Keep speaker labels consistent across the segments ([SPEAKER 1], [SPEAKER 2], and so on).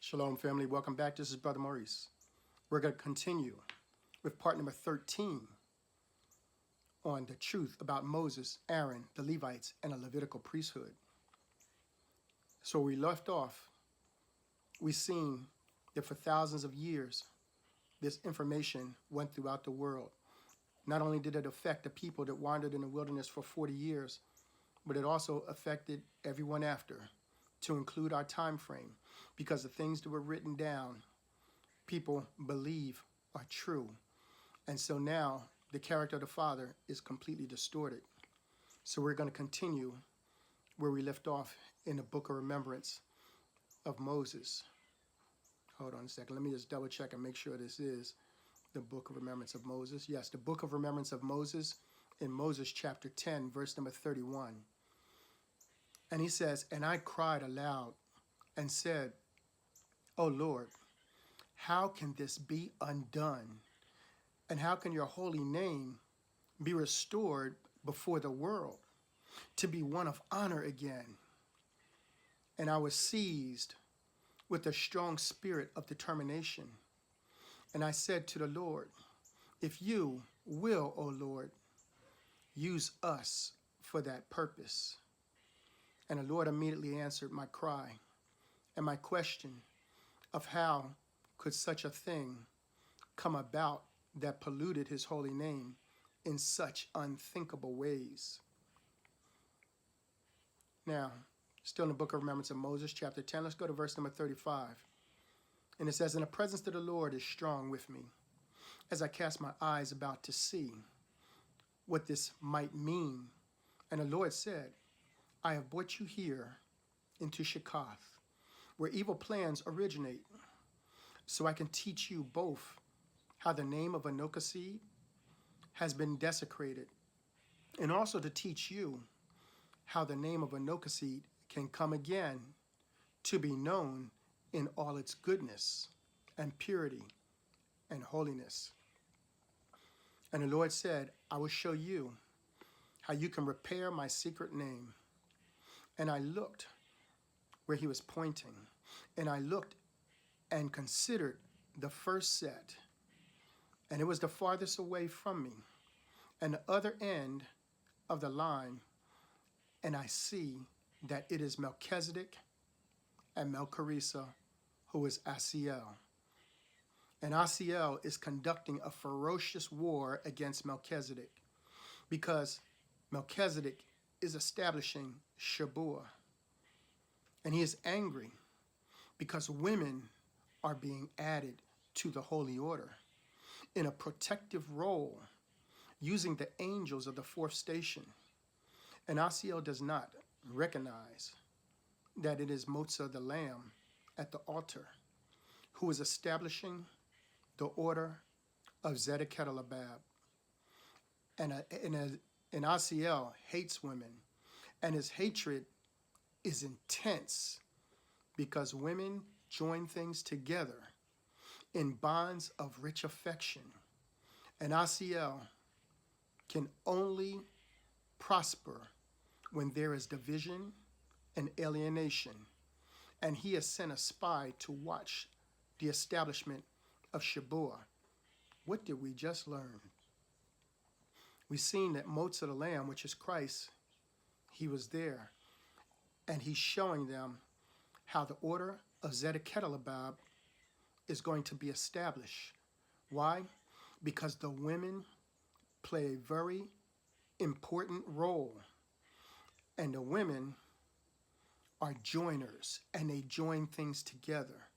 [SPEAKER 1] Shalom, family. Welcome back. This is Brother Maurice. We're going to continue with part number 13 on the truth about Moses, Aaron, the Levites, and a Levitical priesthood. So we left off, we've seen that for thousands of years, this information went throughout the world. Not only did it affect the people that wandered in the wilderness for 40 years, but it also affected everyone after, to include our time frame, because the things that were written down, people believe are true. And so now the character of the Father is completely distorted. So we're going to continue where we left off in the book of remembrance of Moses. Hold on a second. Let me just double check and make sure this is the book of remembrance of Moses. Yes, the book of remembrance of Moses in Moses chapter 10, verse number 31. And he says, "And I cried aloud and said, O Lord, how can this be undone? And how can your holy name be restored before the world, to be one of honor again? And I was seized with a strong spirit of determination. And I said to the Lord, if you will, O Lord, use us for that purpose." And the Lord immediately answered my cry and my question of how could such a thing come about that polluted his holy name in such unthinkable ways. Now, still in the book of remembrance of Moses, chapter 10, let's go to verse number 35. And it says, "And the presence of the Lord is strong with me, as I cast my eyes about to see what this might mean. And the Lord said, I have brought you here into Shekath, where evil plans originate, so I can teach you both how the name of Anoka has been desecrated, and also to teach you how the name of Anoka can come again to be known in all its goodness and purity and holiness. And the Lord said, I will show you how you can repair my secret name. And I looked where he was pointing, and I looked and considered the first set, and it was the farthest away from me, and the other end of the line, and I see that it is Melchizedek and Melchorisa, who is Asiel. And Asiel is conducting a ferocious war against Melchizedek, because Melchizedek is establishing Shabuah. And he is angry because women are being added to the holy order in a protective role, using the angels of the fourth station. And Asiel does not recognize that it is Motza the Lamb at the altar who is establishing the order of Zedekiah. And Asiel hates women, and his hatred is intense because women join things together in bonds of rich affection. And Asiel can only prosper when there is division and alienation. And he has sent a spy to watch the establishment of Shabuah. What did we just learn? We've seen that Motza the Lamb, which is Christ, he was there. And he's showing them how the order of Zedekiah is going to be established. Why? Because the women play a very important role. And the women are joiners, and they join things together.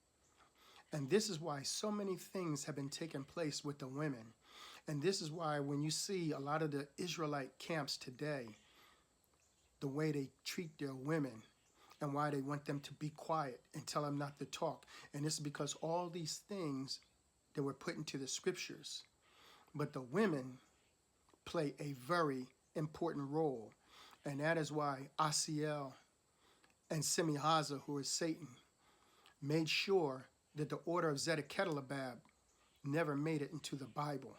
[SPEAKER 1] And this is why so many things have been taking place with the women. And this is why when you see a lot of the Israelite camps today, the way they treat their women and why they want them to be quiet and tell them not to talk. And this is because all these things that were put into the scriptures. But the women play a very important role. And that is why Asiel and Semihaza, who is Satan, made sure that the order of Zedekiah never made it into the Bible,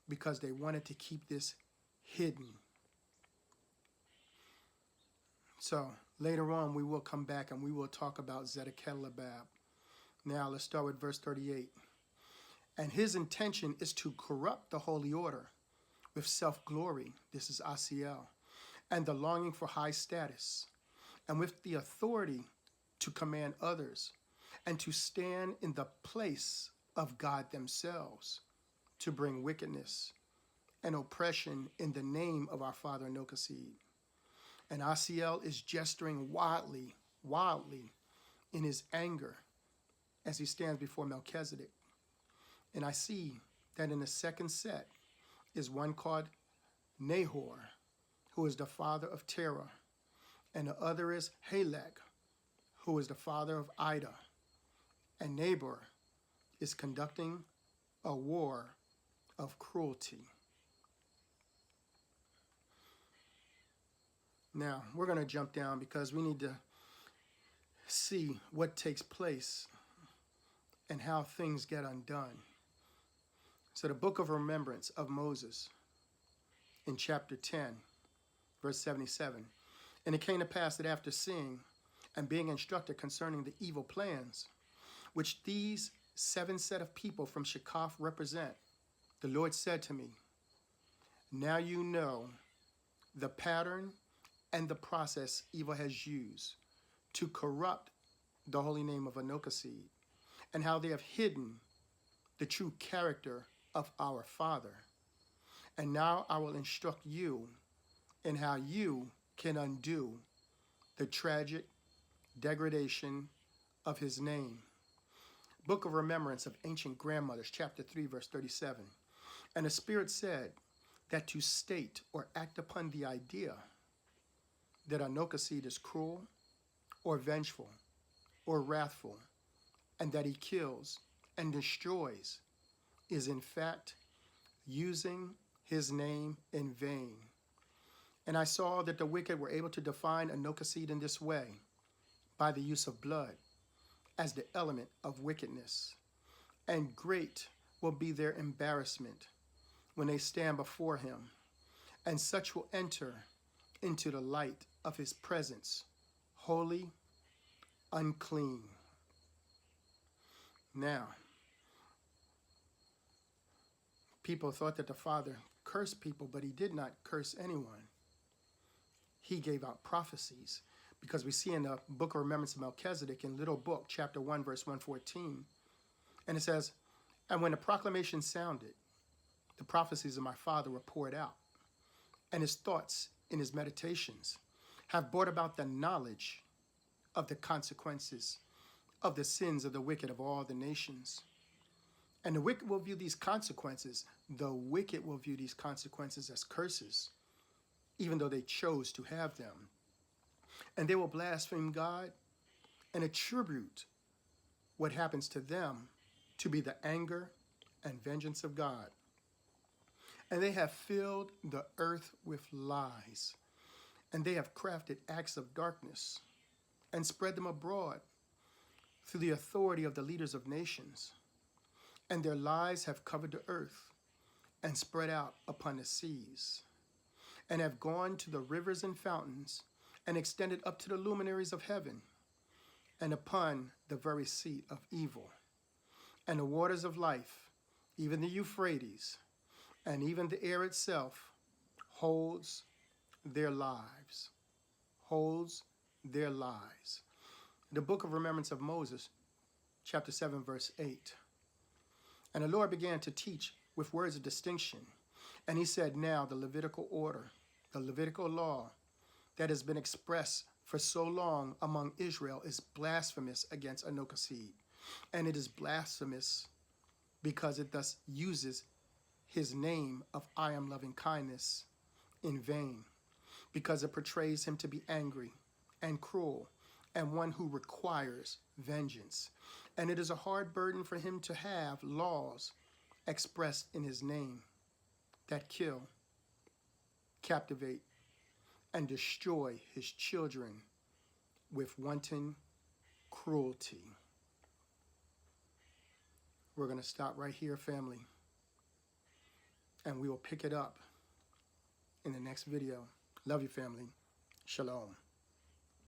[SPEAKER 1] because they wanted to keep this hidden. So later on, we will come back and we will talk about Zedekiah. Now let's start with verse 38. And his intention is to corrupt the holy order with self-glory. This is Asiel. And the longing for high status. And with the authority to command others. And to stand in the place of God themselves. To bring wickedness and oppression in the name of our father Nokoseed. And Asiel is gesturing wildly in his anger as he stands before Melchizedek. And I see that in the second set is one called Nahor, who is the father of Terah, and the other is Helek, who is the father of Ida. And Nabor is conducting a war of cruelty. Now, we're going to jump down because we need to see what takes place and how things get undone. So the book of remembrance of Moses in chapter 10, verse 77. And it came to pass that after seeing and being instructed concerning the evil plans, which these 7 set of people from Shekaf represent, the Lord said to me, now you know the pattern and the process evil has used to corrupt the holy name of Nokoseed, and how they have hidden the true character of our Father. And now I will instruct you in how you can undo the tragic degradation of his name. Book of Remembrance of Ancient Grandmothers, chapter 3, verse 37. And the Spirit said that to state or act upon the idea that Nokoseed is cruel or vengeful or wrathful, and that he kills and destroys, is in fact using his name in vain. And I saw that the wicked were able to define Nokoseed in this way, by the use of blood, as the element of wickedness. And great will be their embarrassment when they stand before him, and such will enter into the light of his presence, holy, unclean. Now, people thought that the Father cursed people, but he did not curse anyone. He gave out prophecies, because we see in the book of Remembrance of Melchizedek in Little Book, chapter 1, verse 114, and it says, and when the proclamation sounded, the prophecies of my Father were poured out, and his thoughts in his meditations have brought about the knowledge of the consequences of the sins of the wicked of all the nations. And the wicked will view these consequences, as curses, even though they chose to have them. And they will blaspheme God and attribute what happens to them to be the anger and vengeance of God. And they have filled the earth with lies, and they have crafted acts of darkness and spread them abroad through the authority of the leaders of nations. And their lies have covered the earth and spread out upon the seas, and have gone to the rivers and fountains, and extended up to the luminaries of heaven, and upon the very seat of evil. And the waters of life, even the Euphrates, and even the air itself, holds their lives. Holds their lives. The book of Remembrance of Moses, chapter 7, verse 8. And the Lord began to teach with words of distinction. And he said, now the Levitical order, the Levitical law that has been expressed for so long among Israel is blasphemous against Nokoseed. And it is blasphemous because it thus uses his name of I am loving kindness in vain, because it portrays him to be angry and cruel and one who requires vengeance. And it is a hard burden for him to have laws expressed in his name that kill, captivate, and destroy his children with wanton cruelty. We're going to stop right here, family, and we will pick it up in the next video. Love you, family. Shalom.